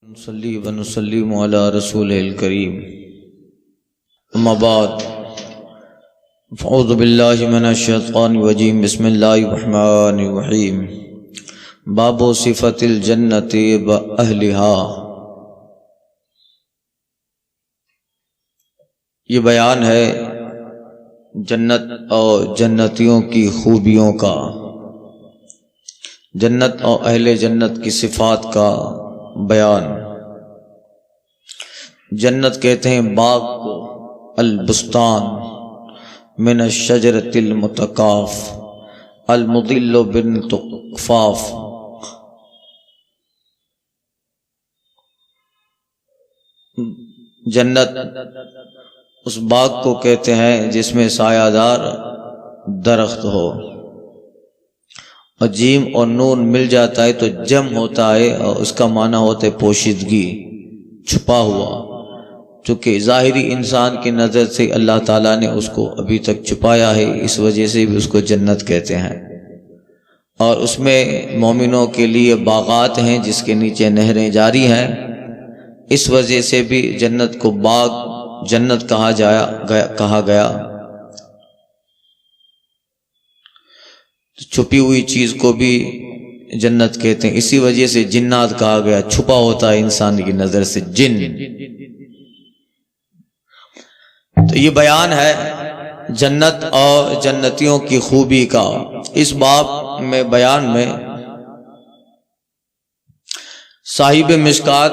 نصلي ونسلم على رسوله الكريم اما بعد فاعوذ بالله من الشيطان الرجيم بسم الله الرحمن الرحيم باب صفة الجنة وأهلها۔ یہ بیان ہے جنت اور جنتیوں کی خوبیوں کا، جنت اور اہل جنت کی صفات کا بیان۔ جنت کہتے ہیں باغ کو، البستان من الشجرۃ المتکاف المضل بالتقفاف۔ جنت اس باغ کو کہتے ہیں جس میں سایہ دار درخت ہو، اور جیم اور نون مل جاتا ہے تو جم ہوتا ہے، اور اس کا معنی ہوتا ہے پوشیدگی، چھپا ہوا۔ چونکہ ظاہری انسان کی نظر سے اللہ تعالیٰ نے اس کو ابھی تک چھپایا ہے، اس وجہ سے بھی اس کو جنت کہتے ہیں۔ اور اس میں مومنوں کے لیے باغات ہیں جس کے نیچے نہریں جاری ہیں، اس وجہ سے بھی جنت کو باغ جنت کہا گیا۔ چھپی ہوئی چیز کو بھی جنت کہتے ہیں، اسی وجہ سے جنات کہا گیا، چھپا ہوتا ہے انسان کی نظر سے جن۔ تو یہ بیان ہے جنت اور جنتیوں کی خوبی کا۔ اس باب میں بیان میں صاحب مشکات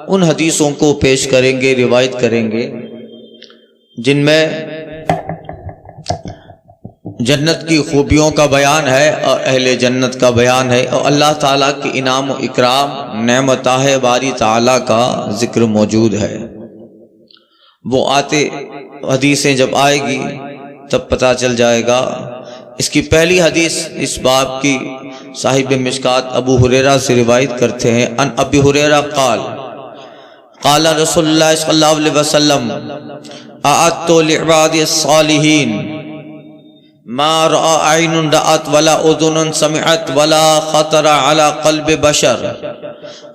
ان حدیثوں کو پیش کریں گے، روایت کریں گے جن میں جنت کی خوبیوں کا بیان ہے اور اہل جنت کا بیان ہے، اور اللہ تعالیٰ کے انعام و اکرام، نعمتہ باری تعالیٰ کا ذکر موجود ہے۔ وہ آتے حدیثیں جب آئے گی تب پتہ چل جائے گا۔ اس کی پہلی حدیث اس باب کی صاحب مشکات ابو ہریرہ سے روایت کرتے ہیں۔ ان ابی ہریرہ قال قال رسول اللہ صلی اللہ علیہ وسلم اعدت لعبادی الصالحین ما رأى عین رأت ولا اذن سمعت ولا خطر على قلب بشر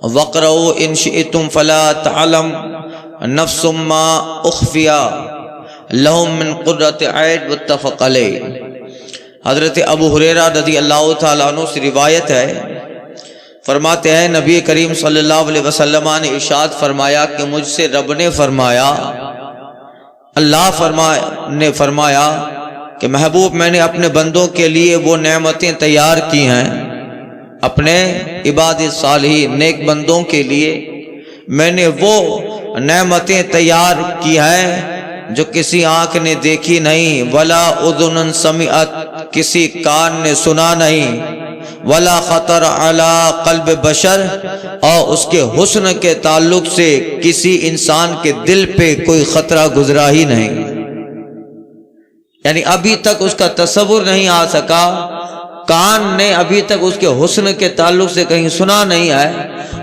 واقرؤوا ان شئتم فلا تعلم نفس ما اخفی لهم من قرۃ عین متفق علیہ۔ حضرت ابو ہریرہ رضی اللہ تعالیٰ عنہ سے روایت ہے، فرماتے ہیں نبی کریم صلی اللہ علیہ وسلم نے ارشاد فرمایا کہ مجھ سے رب نے فرمایا، اللہ نے فرمایا کہ محبوب میں نے اپنے بندوں کے لیے وہ نعمتیں تیار کی ہیں، اپنے عباد صالحین نیک بندوں کے لیے میں نے وہ نعمتیں تیار کی ہیں جو کسی آنکھ نے دیکھی نہیں، ولا اذن سمعت کسی کان نے سنا نہیں، ولا خطر علی قلب بشر اور اس کے حسن کے تعلق سے کسی انسان کے دل پہ کوئی خطرہ گزرا ہی نہیں، یعنی ابھی تک اس کا تصور نہیں آ سکا، کان نے ابھی تک اس کے حسن کے تعلق سے کہیں سنا نہیں ہے،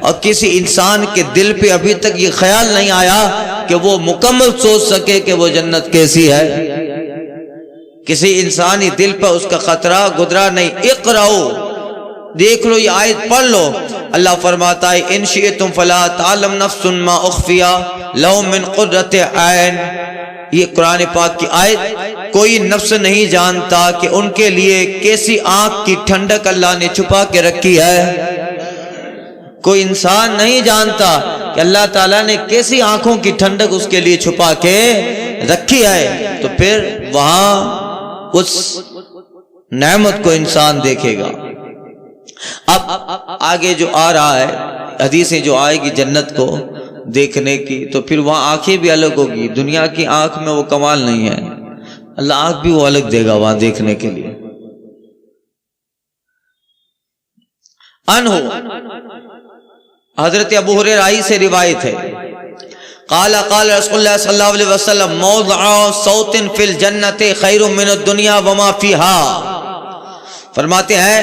اور کسی انسان کے دل پہ ابھی تک یہ خیال نہیں آیا کہ وہ مکمل سوچ سکے کہ وہ جنت کیسی ہے۔ کسی انسانی دل پر اس کا خطرہ گزرا نہیں۔ اقرؤ، دیکھ لو، یہ آیت پڑھ لو، اللہ فرماتا ہے ان شئتم فلا تعلم نفس ما اخفی لهم من قرۃ عین۔ یہ قرآن پاک کی آیت، کوئی نفس نہیں جانتا کہ ان کے لیے کیسی آنکھ کی ٹھنڈک اللہ نے چھپا کے رکھی ہے۔ کوئی انسان نہیں جانتا کہ اللہ تعالیٰ نے کیسی آنکھوں کی ٹھنڈک اس کے لیے چھپا کے رکھی ہے، تو پھر وہاں اس نعمت کو انسان دیکھے گا۔ اب آگے جو آ رہا ہے، حدیثیں جو آئے گی جنت کو دیکھنے کی، تو پھر وہاں آنکھیں بھی الگ ہوگی۔ دنیا کی آنکھ میں وہ کمال نہیں ہے، اللہ آنکھ بھی وہ الگ دے گا وہاں دیکھنے کے لیے۔ انہو حضرت ابو ہریرہ سے روایت ہے، قال قال رسول اللہ صلی اللہ علیہ وسلم موضع صوت فی الجنت خیر من الدنیا وما فیہا۔ فرماتے ہیں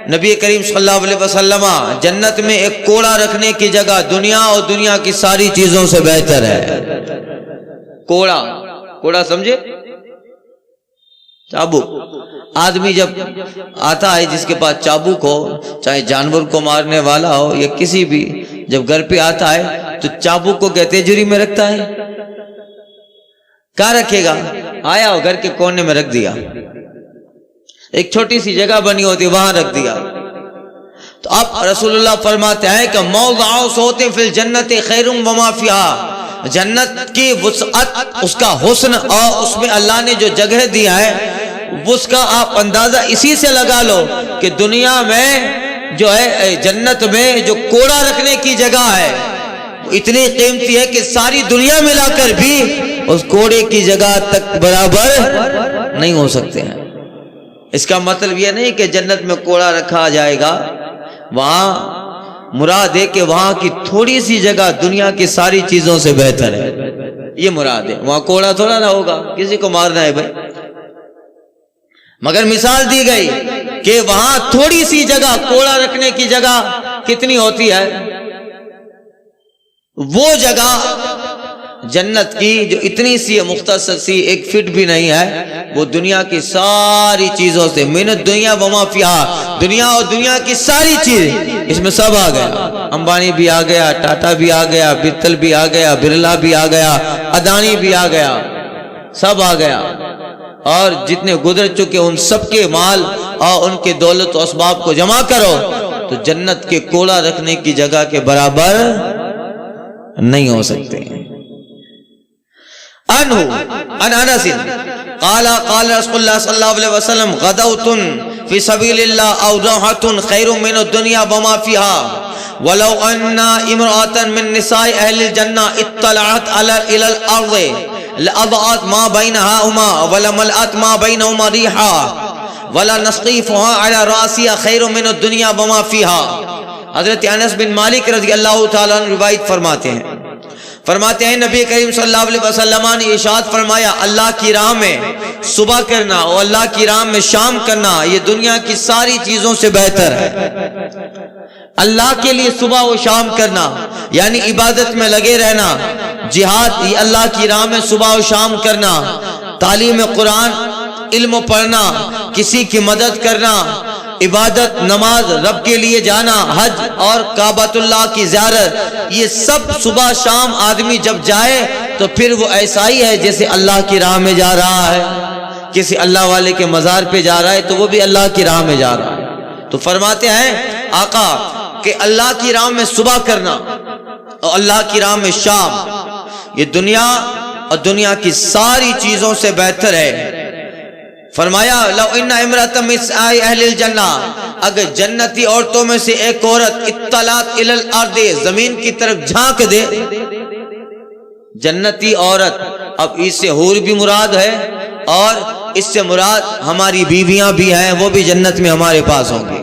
نبی کریم صلی اللہ علیہ وسلم جنت میں ایک کوڑا رکھنے کی جگہ دنیا اور دنیا کی ساری چیزوں سے بہتر ہے۔ کوڑا سمجھے؟ چابک۔ آدمی جب آتا ہے جس کے پاس چابک ہو، چاہے جانور کو مارنے والا ہو یا کسی بھی جب گھر پہ آتا ہے تو چابو کو کیا تیجوری میں رکھتا ہے؟ کہاں رکھے گا؟ آیا اور گھر کے کونے میں رکھ دیا، ایک چھوٹی سی جگہ بنی ہوتی وہاں رکھ دیا۔ تو اب رسول اللہ فرماتے ہیں کہ موضع صوت فی الجنت خیر وما فیہا، جنت کی وسعت، اس کا حسن اور اس میں اللہ نے جو جگہ دیا ہے اس کا آپ اندازہ اسی سے لگا لو کہ دنیا میں جو ہے جنت میں جو کوڑا رکھنے کی جگہ ہے وہ اتنی قیمتی ہے کہ ساری دنیا ملا کر بھی اس کوڑے کی جگہ تک برابر نہیں ہو سکتے ہیں۔ اس کا مطلب یہ نہیں کہ جنت میں کوڑا رکھا جائے گا، وہاں مراد ہے کہ وہاں کی تھوڑی سی جگہ دنیا کی ساری چیزوں سے بہتر ہے، یہ مراد ہے۔ وہاں کوڑا تھوڑا نہ ہوگا، کسی کو مارنا ہے بھائی، مگر مثال دی گئی کہ وہاں تھوڑی سی جگہ کوڑا رکھنے کی جگہ کتنی ہوتی ہے، وہ جگہ جنت کی جو اتنی سی مختصر سی 1 فٹ بھی نہیں ہے، وہ دنیا کی ساری چیزوں سے، من الدنیا وما فیہا، دنیا اور دنیا کی ساری چیز اس میں سب آ گیا۔ امبانی بھی آ گیا، ٹاٹا بھی آ گیا، بتل بھی آ گیا، برلا بھی آ گیا، اڈانی بھی آ گیا، سب آ گیا، اور جتنے گزر چکے ان سب کے مال اور ان کے دولت و اسباب کو جمع کرو تو جنت کے کوڑا رکھنے کی جگہ کے برابر نہیں ہو سکتے۔ عنہ عن انس قال قال رسول اللہ صلی اللہ علیہ وسلم غدوۃ فی سبیل اللہ او روحۃ خیر من الدنیا وما فیہا ولو ان امرأة من نساء اہل الجنہ اطلعت الى الارض لأضعت ما بينهما ولا ملأت ما بينهما ريحا ولا نصيفها على رأسها خير من الدنيا وما فيها۔ حضرت انس بن مالک رضی اللہ تعالیٰ عنہ روایت فرماتے ہیں نبی کریم صلی اللہ علیہ وسلم نے ارشاد فرمایا، اللہ کی راہ میں صبح کرنا اور اللہ کی راہ میں شام کرنا یہ دنیا کی ساری چیزوں سے بہتر ہے۔ اللہ کے لیے صبح و شام کرنا یعنی عبادت میں لگے رہنا، جہاد یہ اللہ کی راہ میں صبح و شام کرنا، تعلیم قرآن، علم پڑھنا، کسی کی مدد کرنا، عبادت، نماز، رب کے لیے جانا، حج اور کعبۃ اللہ کی زیارت، یہ سب صبح شام آدمی جب جائے تو پھر وہ ایسا ہی ہے جیسے اللہ کی راہ میں جا رہا ہے۔ کسی اللہ والے کے مزار پہ جا رہا ہے تو وہ بھی اللہ کی راہ میں جا رہا ہے۔ تو فرماتے ہیں آقا کہ اللہ کی راہ میں صبح کرنا اور اللہ کی راہ میں شام یہ دنیا اور دنیا کی ساری چیزوں سے بہتر ہے۔ فرمایا لو ان امرأۃ من اہل الجنہ، اگر جنتی عورتوں میں سے ایک عورت اطلعت الی الارض، زمین کی طرف جھانک دے، جنتی عورت، اب اس سے حور بھی مراد ہے اور اس سے مراد ہماری بیویاں بھی ہیں، وہ بھی جنت میں ہمارے پاس ہوں گی،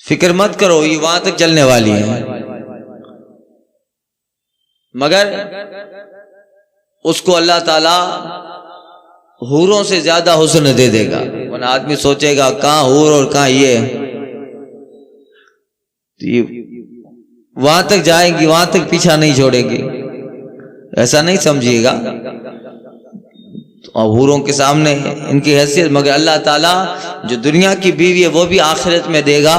فکر مت کرو، یہ وہاں تک چلنے والی ہیں، مگر اس کو اللہ تعالی حوروں سے زیادہ حسن دے دے گا، ورنہ آدمی سوچے گا کہاں حور اور کہاں یہ وہاں تک جائیں گی، وہاں تک پیچھا نہیں چھوڑے گی، ایسا نہیں سمجھیے گا۔ اور حوروں کے سامنے ان کی حیثیت، مگر اللہ تعالیٰ جو دنیا کی بیوی ہے وہ بھی آخرت میں دے گا،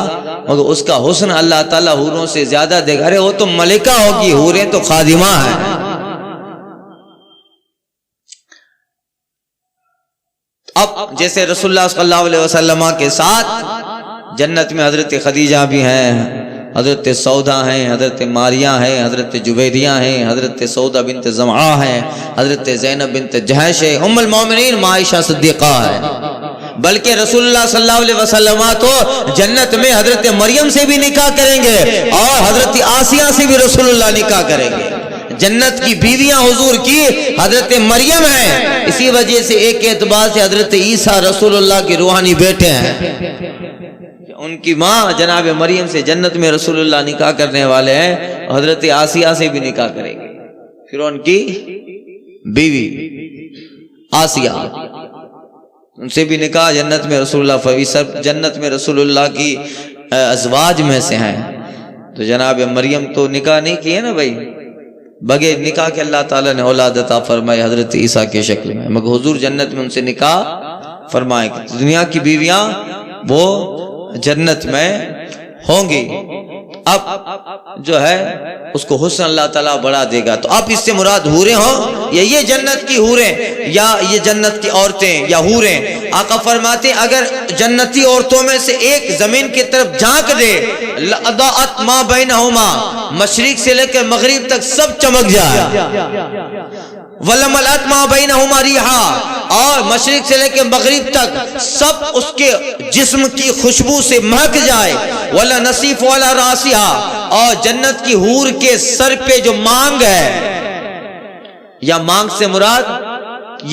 مگر اس کا حسن اللہ تعالیٰ حوروں سے زیادہ دے گا۔ ارے وہ تو ملکہ ہوگی، حوریں تو خادمہ ہیں۔ اب جیسے رسول اللہ صلی اللہ علیہ وسلم کے ساتھ جنت میں حضرت خدیجہ بھی ہیں، حضرت سودا ہیں، حضرت ماریہ ہیں، حضرت جویریہ ہیں، حضرت سودا بنت زمعہ ہیں، حضرت زینب بنت جہش ہے، ام المومنین عائشہ صدیقہ ہے، بلکہ رسول اللہ صلی اللہ علیہ وسلم تو جنت میں حضرت مریم سے بھی نکاح کریں گے اور حضرت آسیہ سے بھی رسول اللہ نکاح کریں گے۔ جنت کی بیویاں حضور کی حضرت مریم ہیں، اسی وجہ سے ایک اعتبار سے حضرت عیسیٰ رسول اللہ کے روحانی بیٹے ہیں، ان کی ماں جناب مریم سے جنت میں رسول اللہ نکاح کرنے والے ہیں، حضرت آسیہ سے بھی نکاح کریں گے، پھر ان کی بیوی آسیہ ان سے بھی نکاح جنت میں رسول اللہ، سب جنت میں رسول اللہ کی ازواج میں سے ہیں۔ تو جناب مریم تو نکاح نہیں کی ہے نا بھائی، بغیر نکاح کے اللہ تعالیٰ نے اولاد عطا فرمائی حضرت عیسیٰ کے شکل میں، مگر حضور جنت میں ان سے نکاح فرمائے گے۔ دنیا کی بیویاں وہ جنت میں ہوں گی۔ اب جو ہے اس کو حسن اللہ تعالیٰ بڑھا دے گا. تو اب اس سے مراد حوریں ہوں یا یہ جنت کی حوریں یا یہ جنت کی عورتیں یا حوریں. آقا فرماتے اگر جنتی عورتوں میں سے ایک زمین کی طرف جھانک دے لأضاءت ما بینہما، مشرق سے لے کر مغرب تک سب چمک جائے. وَلَمَلَأَتْ مَا بَيْنَهُمَا رِيحًا، اور مشرق سے لے کے مغرب تک سب اس کے جسم کی خوشبو سے مہک جائے. وَلَنَصِيفُ عَلَى رَاسِهَا، اور جنت کی حور کے سر پہ جو مانگ ہے، یا مانگ سے مراد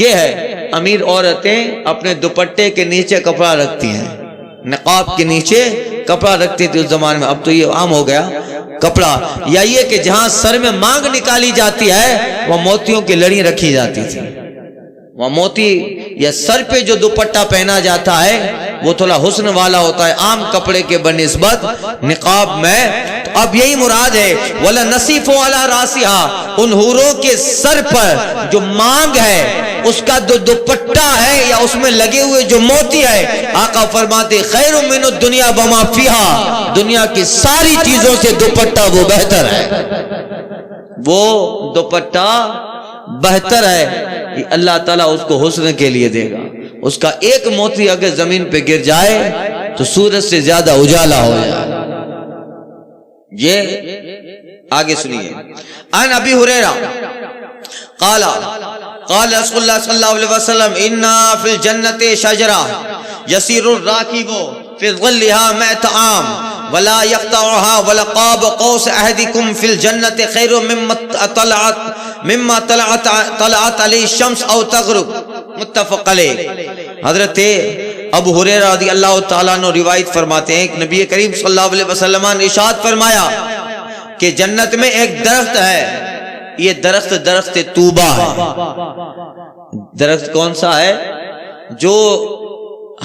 یہ ہے امیر عورتیں اپنے دوپٹے کے نیچے کپڑا رکھتی ہیں، نقاب کے نیچے کپڑا رکھتی تھی اس زمانے میں، اب تو یہ عام ہو گیا کپڑا. یا یہ کہ جہاں سر میں مانگ نکالی جاتی ہے وہ موتیوں کی لڑی رکھی جاتی تھی. وہ موتی یا سر پہ جو دوپٹہ پہنا جاتا ہے وہ تھوڑا حسن والا ہوتا ہے عام کپڑے کے بنسبت نقاب میں. تو اب یہی مراد ہے وَلَنَصِيفُ عَلَى رَاسِهَا، ان حوروں کے سر پر جو مانگ ہے اس کا جو دوپٹہ ہے یا اس میں لگے ہوئے جو موتی ہے، آقا فرماتے خیر من الدنیا بما فیہا، دنیا کی ساری چیزوں سے دوپٹہ وہ بہتر ہے. وہ دوپٹہ بہتر ہے. اللہ تعالیٰ اس کو حسن کے لیے دے گا. اس کا ایک موتی اگر زمین پہ گر جائے تو سورج سے زیادہ اجالا ہو جائے. یہ آگے سنیے. عن ابی ہریرہ قال قال رسول اللہ صلی اللہ علیہ وسلم انا فی الجنت شجرہ یسیر الراکب فی ظلها مئة عام ولا يقطعها ولقاب قوس احدکم فی الجنت خیر مما طلعت علیہ الشمس او تغرب، متفق علیہ. حضرت ابو ہریرہ رضی اللہ تعالیٰ عنہ روایت فرماتے ہیں کہ نبی کریم صلی اللہ علیہ وسلم نے ارشاد فرمایا کہ جنت میں ایک درخت ہے، یہ درخت طوبہ ہے. درخت کون سا ہے؟ جو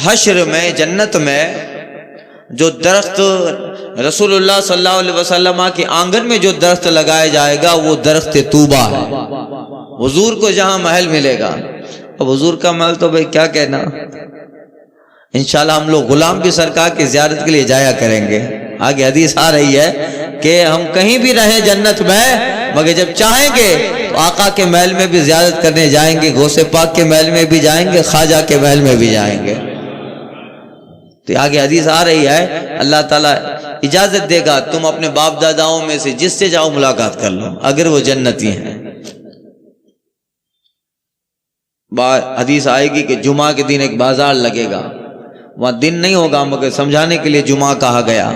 حشر میں جنت میں جو درخت رسول اللہ صلی اللہ علیہ وسلم کے آنگن میں جو درخت لگایا جائے گا وہ درخت طوبہ ہے. حضور کو جہاں محل ملے گا، اب حضور کا محل تو بھئی کیا کہنا، انشاءاللہ ہم لوگ غلام بھی سرکار کی زیارت کے لیے جایا کریں گے. آگے حدیث آ رہی ہے کہ ہم کہیں بھی رہیں جنت میں مگر جب چاہیں گے تو آقا کے محل میں بھی زیارت کرنے جائیں گے، غوث پاک کے محل میں بھی جائیں گے، خواجہ کے محل میں بھی جائیں گے. تو آگے حدیث آ رہی ہے اللہ تعالیٰ اجازت دے گا تم اپنے باپ داداؤں میں سے جس سے جاؤ ملاقات کر لو اگر وہ جنتی ہیں. حدیث آئے گی کہ جمعہ کے دن ایک بازار لگے گا، وہاں دن نہیں ہوگا مگر سمجھانے کے لیے جمعہ کہا گیا.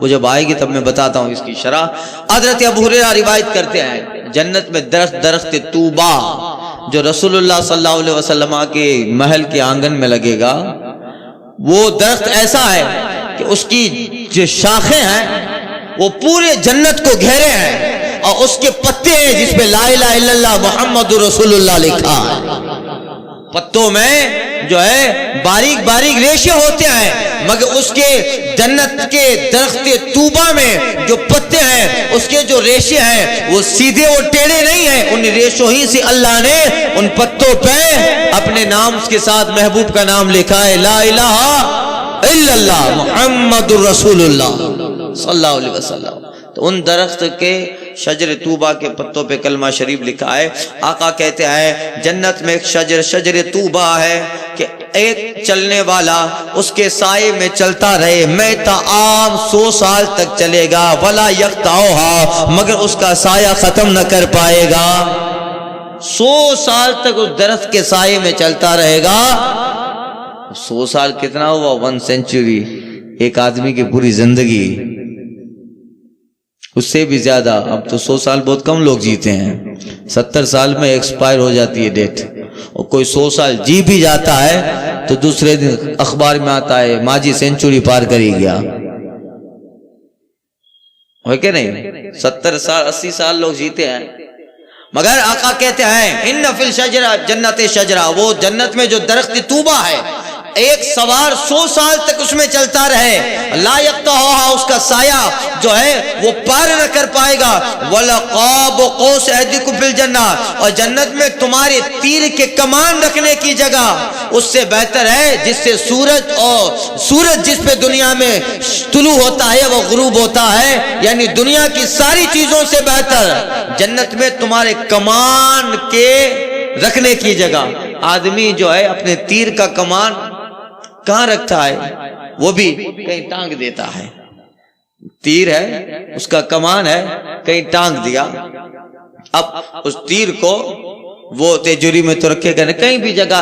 وہ جب آئے گی تب میں بتاتا ہوں اس کی شرح. حضرت ابو ہریرہ روایت کرتے ہیں جنت میں درخت طوبہ جو رسول اللہ صلی اللہ علیہ وسلم کے محل کے آنگن میں لگے گا، وہ درخت ایسا ہے کہ اس کی جو شاخیں ہیں وہ پورے جنت کو گھیرے ہیں اور اس کے پتے ہیں جس پہ لا الہ الا اللہ محمد رسول اللہ لکھا ہے. پتوں میں جو ہے باریک باریک ریشے ہوتے ہیں مگر اس کے جنت کے درخت طوبہ میں جو پتے ہیں اس کے جو ریشے ہیں وہ سیدھے اور ٹیڑھے نہیں ہیں. ان ریشوں ہی سے اللہ نے ان پتوں پہ اپنے نام کے ساتھ محبوب کا نام لکھا ہے، لا الہ الا اللہ محمد رسول اللہ صلی اللہ علیہ وسلم. تو ان درخت کے شجر طوبہ کے پتوں پہ کلمہ شریف لکھا ہے. آقا کہتے ہیں جنت میں ایک شجر طوبہ ہے کہ ایک چلنے والا اس کے سائے میں چلتا رہے، میں عام 100 سال تک چلے گا، ولا یقطعها، مگر اس کا سایہ ختم نہ کر پائے گا. 100 سال تک اس درخت کے سائے میں چلتا رہے گا. 100 سال کتنا ہوا؟ 1 سینچری، ایک آدمی کی پوری زندگی، اس سے بھی زیادہ. اب تو 100 سال بہت کم لوگ جیتے ہیں، 70 سال میں ایکسپائر ہو جاتی ہے ڈیٹ. اور کوئی 100 سال جی بھی جاتا ہے تو دوسرے دن اخبار میں آتا ہے ماجی سینچری پار کری گیا، ہے کہ نہیں؟ 70 سال 80 سال لوگ جیتے ہیں. مگر آقا کہتے ہیں ان فی الشجرہ جنت شجرہ، وہ جنت میں جو درخت طوبہ ہے ایک سوار 100 سال تک اس میں چلتا رہے، لا یقطعھا، اس کا سایہ جو ہے وہ پار نہ کر پائے گا۔ وَلَقَابُ قَوْسِ أَحَدِكُمْ فِي الْجَنَّةِ، اور جنت میں تمہارے تیر کے کمان رکھنے کی جگہ اس سے بہتر ہے جس سے سورج جس پہ دنیا میں طلوع ہوتا ہے وہ غروب ہوتا ہے، یعنی دنیا کی ساری چیزوں سے بہتر جنت میں تمہارے کمان کے رکھنے کی جگہ۔ آدمی جو ہے اپنے تیر کا کمان کہاں رکھتا ہے؟ وہ بھی کہیں ٹانگ دیتا ہے۔ تیر ہے، اس کا کمان ہے، کہیں ٹانگ دیا، اب اس تیر کو وہ تیجوری میں تو رکھے گا، کہیں بھی جگہ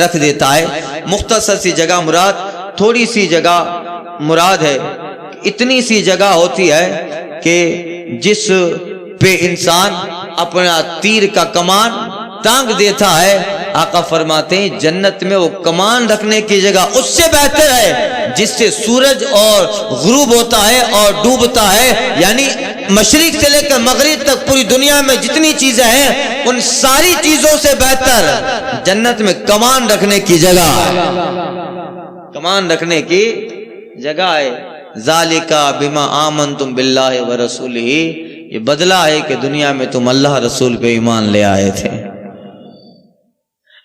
رکھ دیتا ہے۔ مختصر سی جگہ مراد، تھوڑی سی جگہ مراد ہے، اتنی سی جگہ ہوتی ہے کہ جس پہ انسان اپنا تیر کا کمان ٹانگ دیتا ہے۔ آقا فرماتے ہیں جنت میں وہ کمان رکھنے کی جگہ اس سے بہتر ہے جس سے سورج اور غروب ہوتا ہے اور ڈوبتا ہے، یعنی مشرق سے لے کر مغرب تک پوری دنیا میں جتنی چیزیں ہیں ان ساری چیزوں سے بہتر جنت میں کمان رکھنے کی جگہ ہے، کمان رکھنے کی جگہ ہے۔ ذالک بما آمنتم باللہ ورسولہ، یہ بدلہ ہے کہ دنیا میں تم اللہ رسول پہ ایمان لے آئے تھے۔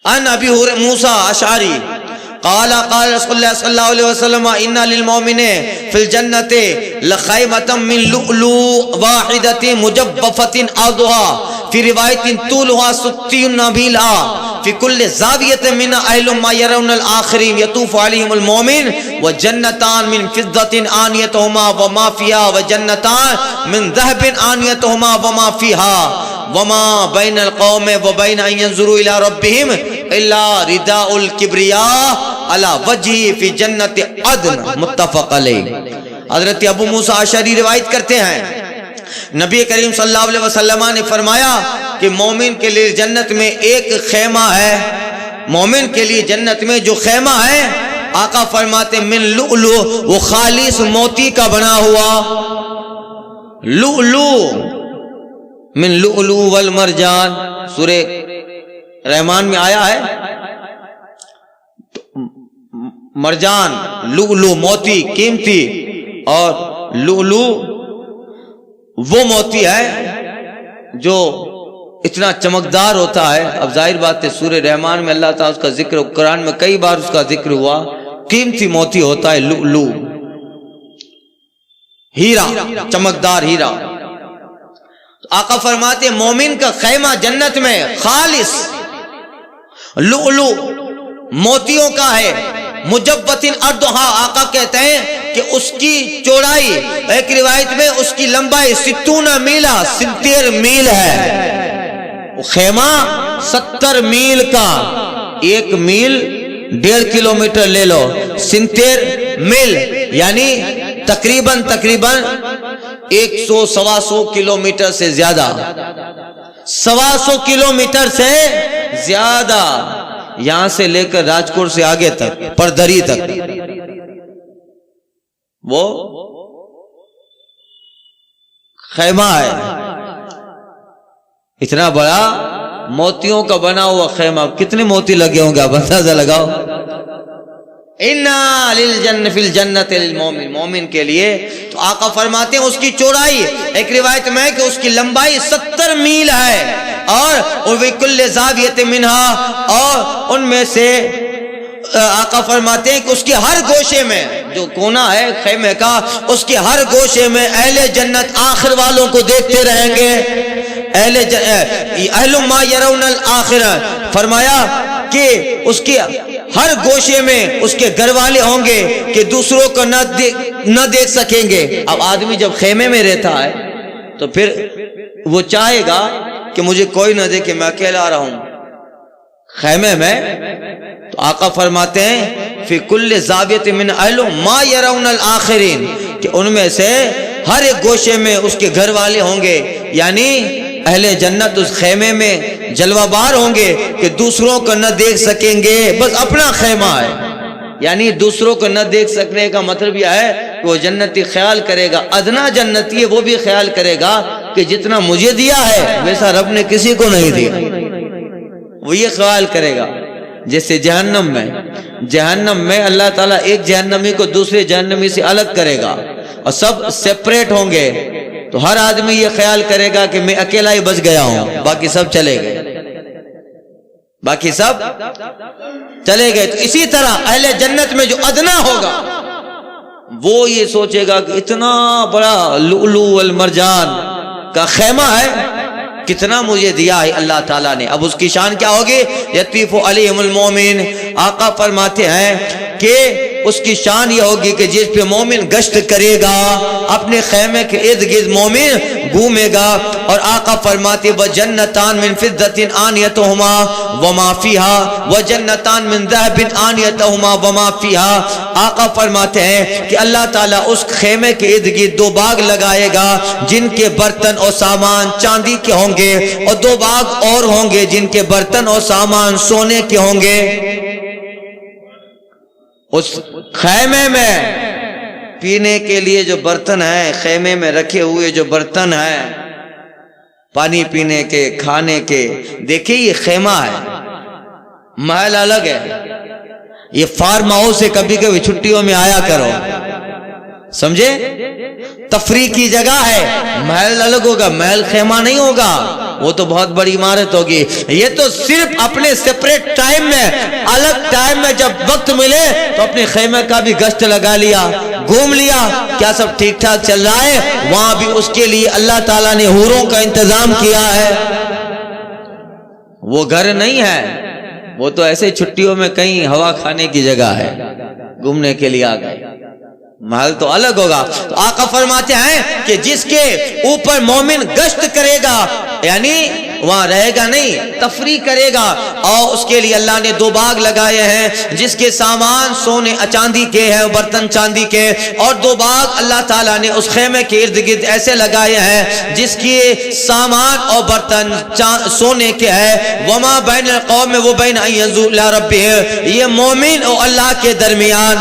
ان ابی موسیٰ اشعری قال رسول اللہ صلی اللہ علیہ وسلم ان للمؤمن فی الجنۃ لخیمۃ من لؤلؤ واحدۃ مجوفۃ ارضها فی روایت طولها 60 نبیلا فی کل زاویۃ من اہل ما يرون الاخرین یطوف علیہم المؤمن وجنتان من فضۃ آنیتهما وما فیها وجنتان من ذهب آنیتهما وما فیها وما بین القوم وبین ان ينظروا الى ربهم الا رداء الکبریاء علی وجہہ فی جنت عدن، متفق علیہ۔ حضرت ابو موسیٰ اشعری روایت کرتے ہیں نبی کریم صلی اللہ علیہ وسلم نے فرمایا کہ مومن کے لیے جنت میں ایک خیمہ ہے، مومن کے لیے جنت میں جو خیمہ ہے آقا فرماتے من لؤلؤ، وہ خالص موتی کا بنا ہوا، لؤلؤ من لؤلؤ والمرجان، سورہ رحمان میں آیا ہے، مرجان لؤلؤ موتی قیمتی، اور لؤلؤ وہ موتی ہے جو اتنا چمکدار ہوتا ہے۔ اب ظاہر بات ہے سورہ رحمان میں اللہ تعالیٰ اس کا ذکر، قرآن میں کئی بار اس کا ذکر ہوا، قیمتی موتی ہوتا ہے لؤلؤ، ہیرا، چمکدار ہیرا۔ آقا فرماتے مومن کا خیمہ جنت میں خالص لؤلؤ موتیوں کا ہے، مجوفۃ ارضھا، آقا کہتے ہیں کہ اس کی چوڑائی، ایک روایت میں اس کی لمبائی 60 میلا، 70 میل ہے۔ خیمہ 70 میل کا، ایک میل 1.5 کلومیٹر لے لو، 70 میل یعنی تقریباً 100-125 کلومیٹر سے زیادہ، 125 کلومیٹر سے زیادہ، یہاں سے لے کر راجکوٹ سے آگے تک، پردری تک، وہ خیمہ ہے، اتنا بڑا موتیوں کا بنا ہوا خیمہ۔ کتنے موتی لگے ہوں گے آپ اندازہ لگاؤ۔ اِنَّا لِلْجَنَّ فِي الْجَنَّةِ لِلْمُؤْمِنِ، مومن کے لیے تو آقا فرماتے ہیں اس کی چوڑائی، ایک روایت میں کہ اس کی لمبائی 70 میل ہے، اور وَكُلِّ زَاوِيَةٍ مِنْهَا، اور ان میں سے آقا فرماتے ہیں کہ اس کے ہر گوشے میں، جو کونا ہے خیمے کا، اس کے ہر گوشے میں اہل جنت آخر والوں کو دیکھتے رہیں گے۔ اہل ما یرون الآخرہ، فرمایا کہ اس کے ہر گوشے میں اس کے گھر والے ہوں گے کہ دوسروں کو نہ دیکھ سکیں گے۔ اب آدمی جب خیمے میں رہتا ہے تو پھر وہ چاہے گا کہ مجھے کوئی نہ دیکھے، میں اکیلا رہا ہوں خیمے میں۔ تو آقا فرماتے ہیں فی کل زاویۃ من اہل ما یرون الآخرین، کہ ان میں سے ہر ایک گوشے میں اس کے گھر والے ہوں گے، یعنی اہل جنت اس خیمے میں جلوہ بار ہوں گے کہ دوسروں کو نہ دیکھ سکیں گے، بس اپنا خیمہ ہے۔ یعنی دوسروں کو نہ دیکھ سکنے کا مطلب یہ ہے کہ وہ جنتی خیال کرے گا، ادنا جنتی ہے وہ بھی خیال کرے گا کہ جتنا مجھے دیا ہے ویسا رب نے کسی کو نہیں دیا، وہ یہ خیال کرے گا۔ جیسے جہنم میں اللہ تعالیٰ ایک جہنمی کو دوسرے جہنمی سے الگ کرے گا اور سب سیپریٹ ہوں گے، تو ہر آدمی یہ خیال کرے گا کہ میں اکیلا ہی بچ گیا ہوں، باقی سب چلے گئے، تو اسی طرح اہل جنت میں جو ادنا ہوگا وہ یہ سوچے گا کہ اتنا بڑا لؤلؤ والمرجان کا خیمہ ہے، کتنا مجھے دیا ہے اللہ تعالیٰ نے۔ اب اس کی شان کیا ہوگی؟ یطیف علیہم المومن، آقا فرماتے ہیں کہ اس کی شان یہ ہوگی کہ جس پہ مومن گشت کرے گا اپنے خیمے کے ارد گرد مومن گھومے گا، اور آقا فرماتے وجنتان من فضۃ آنیتہما وما فیہا وجنتان من ذہب آنیتہما وما فیہا۔ آقا فرماتے ہیں کہ اللہ تعالیٰ اس خیمے کے ارد گرد دو باغ لگائے گا جن کے برتن اور سامان چاندی کے ہوں گے، اور دو باغ اور ہوں گے جن کے برتن اور سامان سونے کے ہوں گے۔ اس خیمے میں پینے کے لیے جو برتن ہیں، خیمے میں رکھے ہوئے جو برتن ہیں پانی پینے کے، کھانے کے، دیکھیں یہ خیمہ ہے، محل الگ ہے۔ یہ فارم ہاؤس سے کبھی کبھی چھٹیوں میں آیا کرو، سمجھے؟ تفریح کی جگہ ہے، محل الگ ہوگا، محل خیمہ نہیں ہوگا، وہ تو بہت بڑی عمارت ہوگی۔ یہ تو صرف اپنے سیپریٹ ٹائم میں، الگ ٹائم میں جب وقت ملے تو اپنے خیمے کا بھی گشت لگا لیا، گھوم لیا، کیا سب ٹھیک ٹھاک چل رہا ہے؟ وہاں بھی اس کے لیے اللہ تعالیٰ نے حوروں کا انتظام کیا ہے۔ وہ گھر نہیں ہے، وہ تو ایسے چھٹیوں میں کہیں ہوا کھانے کی جگہ ہے، گھومنے کے لیے آ گئے، محل تو الگ ہوگا۔ تو آقا فرماتے ہیں کہ جس کے اوپر مومن گشت کرے گا، یعنی وہاں رہے گا نہیں، تفریح کرے گا، اور اس کے لیے اللہ نے دو باغ لگائے ہیں جس کے سامان سونے چاندی کے ہیں، برتن چاندی کے، اور دو باغ اللہ تعالیٰ نے اس خیمے کے ارد گرد ایسے لگائے ہیں جس کے سامان اور برتن سونے کے ہیں۔ وما بین القوم و بین ان ينظروا الی ربہ، یہ مومن اور اللہ کے درمیان،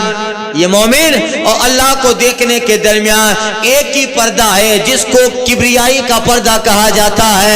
یہ مومن اور اللہ کو دیکھنے کے درمیان ایک ہی پردہ ہے جس کو کبریائی کا پردہ کہا جاتا ہے۔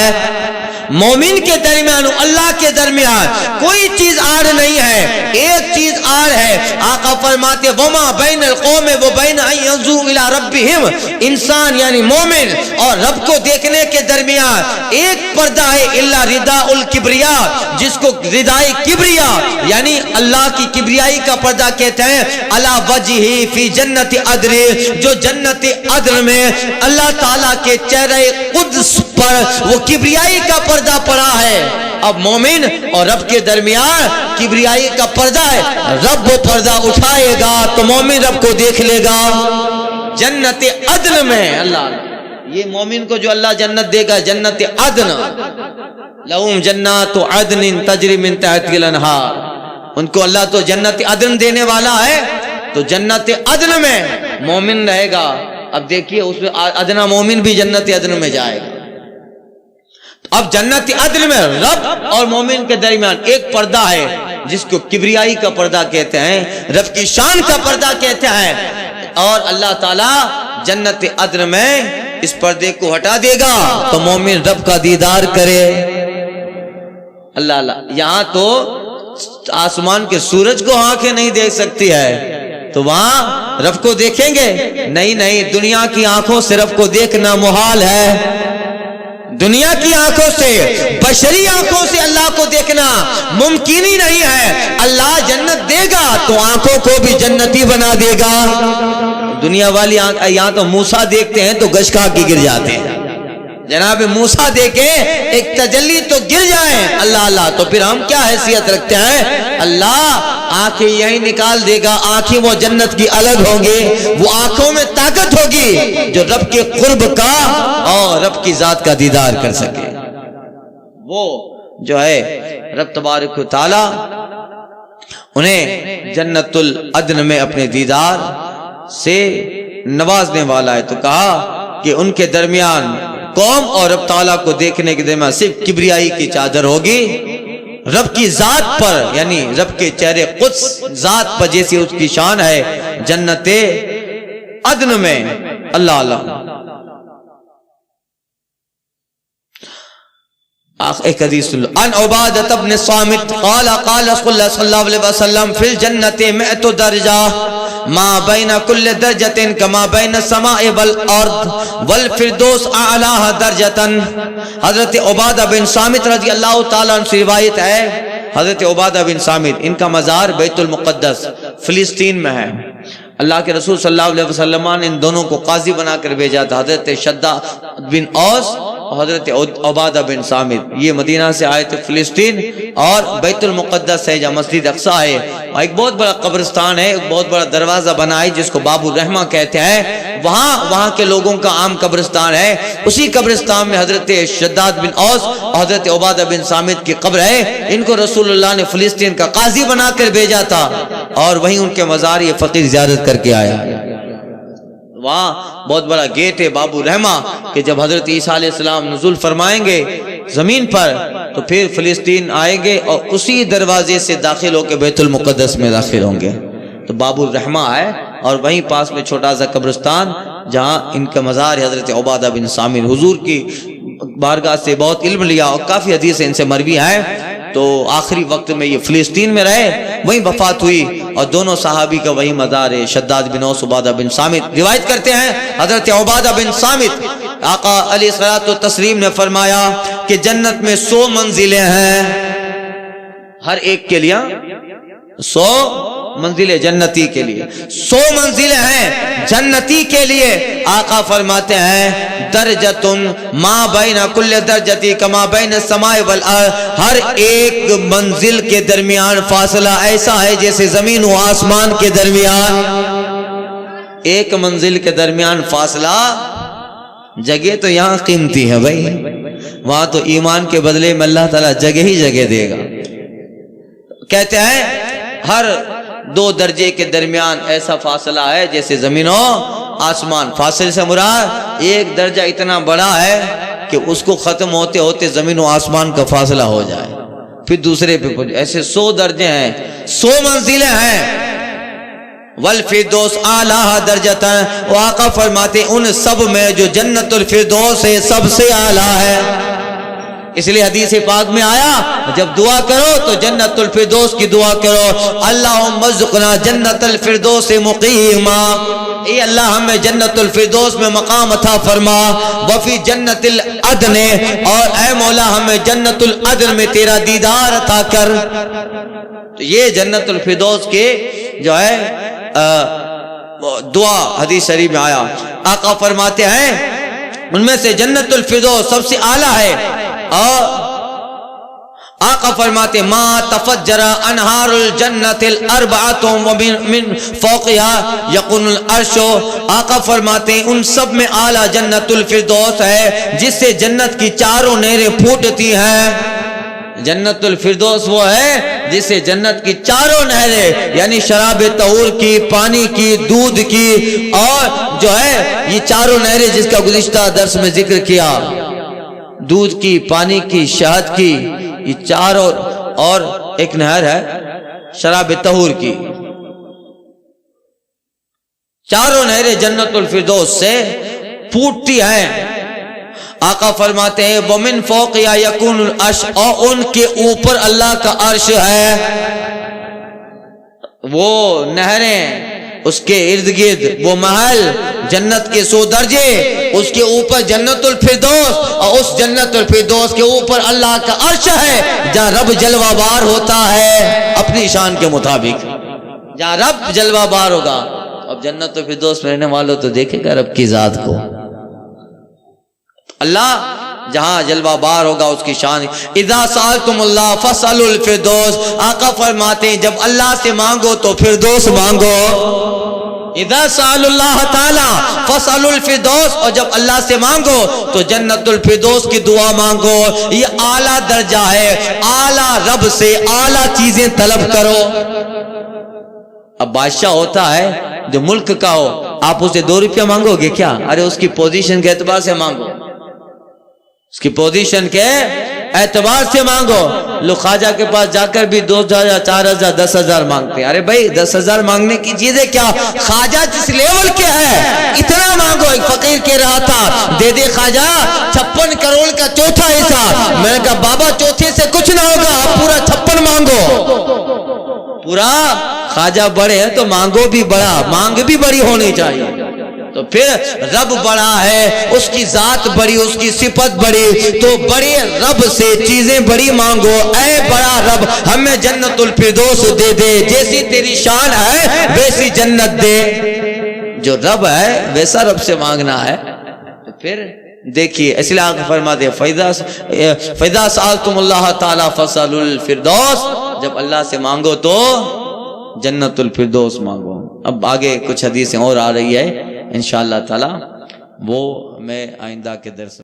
مومن کے درمیان اللہ کے درمیان کوئی چیز آڑ نہیں ہے، ایک چیز آڑ ہے۔ آقا فرماتے وما بین القوم و بین ان ينظروا الی ربہم، انسان یعنی مومن اور رب کو دیکھنے کے درمیان ایک پردہ ہے، الا رداء الکبریاء، جس کو ردائے کبریا یعنی اللہ کی کبریائی کا پردہ کہتے ہیں، علی وجہہ فی جنت عدن، جو جنت عدن میں اللہ تعالیٰ کے چہرے قدس پر وہ کبریائی کا پردہ پڑا ہے۔ اب مومن اور رب کے درمیان کبریائی کا پردہ ہے، رب وہ پردہ اٹھائے گا تو مومن رب کو دیکھ لے گا جنت عدن میں۔ اللہ، یہ مومن کو جو اللہ جنت دے گا، جنت عدن، لہم جنات عدن تجری من تحتہا الانہار، ان کو اللہ تو جنت عدن دینے والا ہے، تو جنت عدن میں مومن رہے گا۔ اب دیکھیے اس میں ادنا مومن بھی جنت عدن میں جائے گا۔ اب جنت عدن میں رب اور مومن کے درمیان ایک پردہ ہے جس کو کبریائی کا پردہ کہتے ہیں، رب کی شان کا پردہ کہتے ہیں، اور اللہ تعالیٰ جنت عدن میں اس پردے کو ہٹا دے گا تو مومن رب کا دیدار کرے۔ اللہ اللہ، یہاں تو آسمان کے سورج کو آنکھیں نہیں دیکھ سکتی ہے، تو وہاں رب کو دیکھیں گے؟ نہیں، دنیا کی آنکھوں سے رب کو دیکھنا محال ہے، دنیا کی آنکھوں سے، بشری آنکھوں سے اللہ کو دیکھنا ممکن ہی نہیں ہے۔ اللہ جنت دے گا تو آنکھوں کو بھی جنتی بنا دے گا۔ دنیا والی یہاں تو موسیٰ دیکھتے ہیں تو گش کھا کے گر جاتے ہیں، جناب موسیٰ دیکھیں ایک تجلی تو گر جائیں، اللہ اللہ، تو پھر ہم کیا حیثیت رکھتے ہیں؟ اللہ آنکھیں یہی نکال دے گا، آنکھیں وہ جنت کی الگ ہوں گی، وہ آنکھوں میں طاقت ہوگی جو رب کے قرب کا اور رب کی ذات کا دیدار کر سکے۔ وہ جو ہے رب تبارک و تعالی انہیں جنت العدن میں اپنے دیدار سے نوازنے والا ہے، تو کہا کہ ان کے درمیان قوم اور رب تعالیٰ کو دیکھنے کے درمیان صرف کبریائی کی چادر ہوگی، رب کی ذات پر یعنی رب کے چہرے قدس ذات پر جیسی اس کی شان ہے جنت عدن میں۔ اللہ اللہ، ایک حدیث سن لو. ان عبادۃ بن الصامت قال قال رسول اللہ صلی اللہ علیہ وسلم فی الجنۃ 100 درجہ ما بین کل درجۃ کما بین السماء والارض والفردوس اعلاها درجۃ. حضرت عبادہ بن صامت رضی اللہ تعالیٰ عنہ سے روایت ہے. حضرت عبادہ بن صامت، ان کا مزار بیت المقدس فلسطین میں ہے. اللہ کے رسول صلی اللہ علیہ وسلم نے ان دونوں کو قاضی بنا کر بھیجا تھا، حضرت شداد بن اوس اور حضرت عبادہ بن صامت. یہ مدینہ سے آئے تھے فلسطین، اور بیت المقدس ہے جہاں مسجد اقصیٰ ہے، اور ایک بہت بڑا قبرستان ہے، ایک بہت بڑا دروازہ بنا ہے جس کو باب الرحمہ کہتے ہیں. وہاں کے لوگوں کا عام قبرستان ہے. اسی قبرستان میں حضرت شداد بن اوس اور حضرت عبادہ بن صامت کی قبر ہے. ان کو رسول اللہ نے فلسطین کا قاضی بنا کر بھیجا تھا، اور وہیں ان کے مزار یہ فقیر زیارت کر کے آیا. وہاں بہت بڑا گیٹ ہے باب الرحمہ، کہ جب حضرت عیسیٰ علیہ السلام نزول فرمائیں گے زمین پر تو پھر فلسطین آئیں گے، اور اسی دروازے سے داخل ہو کے بیت المقدس میں داخل ہوں گے. تو باب الرحمہ ہے، اور وہیں پاس میں چھوٹا سا قبرستان جہاں ان کا مزار ہے حضرت عبادہ بن صامت. حضور کی بارگاہ سے بہت علم لیا، اور کافی حدیثیں ان سے مروی ہیں. تو آخری وقت میں یہ فلسطین میں رہے، وہیں وفات ہوئی، اور دونوں صحابی کا وہی مزار ہے، شداد بن اوس عبادہ بن صامت. روایت کرتے ہیں حضرت عبادہ بن صامت، آقا علیہ الصلوۃ والتسلیم نے فرمایا کہ جنت میں 100 منزلیں ہیں، ہر ایک کے لیے 100 منزلیں جنتی کے لیے، 100 منزلیں ہیں جنتی کے لیے. آقا فرماتے ہیں درجتن ما بین کل درجتی کما بین السماء والارض. ہر ایک منزل کے درمیان فاصلہ ایسا ہے جیسے زمین و آسمان کے درمیان. ایک منزل کے درمیان فاصلہ. جگہ تو یہاں قیمتی ہے بھائی، وہاں تو ایمان کے بدلے میں اللہ تعالیٰ جگہ ہی جگہ دے گا. کہتے ہیں ہر 2 درجے کے درمیان ایسا فاصلہ ہے جیسے زمین و آسمان. فاصلے سے مراد ایک درجہ اتنا بڑا ہے کہ اس کو ختم ہوتے ہوتے زمین و آسمان کا فاصلہ ہو جائے، پھر دوسرے پہ پہنچے. ایسے 100 درجے ہیں، 100 منزلیں ہیں. والفردوس اعلیٰ درجۃ. آقا فرماتے ان سب میں جو جنت الفردوس ہے سب سے اعلیٰ ہے. اس لیے حدیث پاک میں آیا جب دعا کرو تو جنت الفردوس کی دعا کرو. اللہم ارزقنا جنت الفردوس مقیما، اے اللہ ہمیں جنت الفردوس میں مقام عطا فرما. وفی جنت العدن، اور اے مولا ہمیں جنت العدن میں تیرا دیدار عطا کر. تو یہ جنت الفردوس کے جو ہے دعا حدیث شریف میں آیا. آقا فرماتے ہیں ان میں سے جنت الفردوس سب سے اعلیٰ ہے. اور آقا فرماتے ما تفجر انہار الجنت الاربعۃ ومن فوقها یقون العرش. آقا فرماتے ان سب میں اعلیٰ جنت الفردوس ہے جس سے جنت کی 4 نہریں پھوٹتی ہیں. جنت الفردوس وہ ہے جس سے جنت کی 4 نہریں، یعنی شراب طہور کی، پانی کی، دودھ کی، اور جو ہے یہ 4 نہریں جس کا گزشتہ درس میں ذکر کیا، دودھ کی، پانی کی، شہد کی، یہ 4 اور ایک نہر ہے شراب طہور کی. 4 نہریں جنت الفردوس سے پھوٹتی ہیں. آقا فرماتے ہیں ومن فوقہا یکون العرش، اور ان کے اوپر اللہ کا عرش ہے. وہ نہریں، اس کے ارد گرد وہ محل، جنت کے 100 درجے، اس کے اوپر جنت الفردوس، اور اس جنت الفردوس کے اوپر اللہ کا عرش ہے جہاں رب جلوہ بار ہوتا ہے اپنی شان کے مطابق. جہاں رب جلوہ بار ہوگا. اب جنت الفردوس میں رہنے والوں تو دیکھے گا رب کی ذات کو. اللہ جہاں جلوہ بار ہوگا اس کی شان. اذا سألتم اللہ فاسألوا الفردوس. آقا فرماتے ہیں جب اللہ سے مانگو تو فردوس مانگو. اذا سأل اللہ تعالی فاسألوا الفردوس، اور جب اللہ سے مانگو تو جنت الفردوس کی دعا مانگو. یہ اعلیٰ درجہ ہے، اعلیٰ رب سے اعلیٰ چیزیں طلب کرو. اب بادشاہ ہوتا ہے جو ملک کا ہو، آپ اسے 2 روپیہ مانگو گے کیا؟ ارے اس کی پوزیشن کے اعتبار سے مانگو، اس کی پوزیشن کے اعتبار سے مانگو. لوگ خواجہ کے پاس جا کر بھی 2,000 4,000 10,000 مانگتے ہیں. ارے بھائی 10,000 مانگنے کی چیز ہے کیا؟ خواجہ جس لیول کے ہے اتنا مانگو. ایک فقیر کہہ رہا تھا دے دے خواجہ 56 کروڑ کا چوتھا حصہ. میں نے کہا بابا چوتھے سے کچھ نہ ہوگا, آپ پورا 56 مانگو. پورا خواجہ بڑے ہیں تو مانگو بھی بڑا, مانگ بھی بڑی ہونی چاہیے. تو پھر رب بڑا ہے, اس کی ذات بڑی, اس کی صفت بڑی, تو بڑے رب سے چیزیں بڑی مانگو. اے بڑا رب ہمیں جنت الفردوس دے دے, جیسی تیری شان ہے ویسی جنت دے. جو رب ہے ویسا رب سے مانگنا ہے. تو پھر دیکھیے اس لیے آگے فرماتے فَإِذَا سَأَلْتُمُ اللَّهَ تَعَالَى فَاسْأَلُوا الْفِرْدَوْسَ, جب اللہ سے مانگو تو جنت الفردوس مانگو. اب آگے کچھ حدیثیں اور آ رہی ہے انشاءاللہ تعالی, وہ میں آئندہ کے درس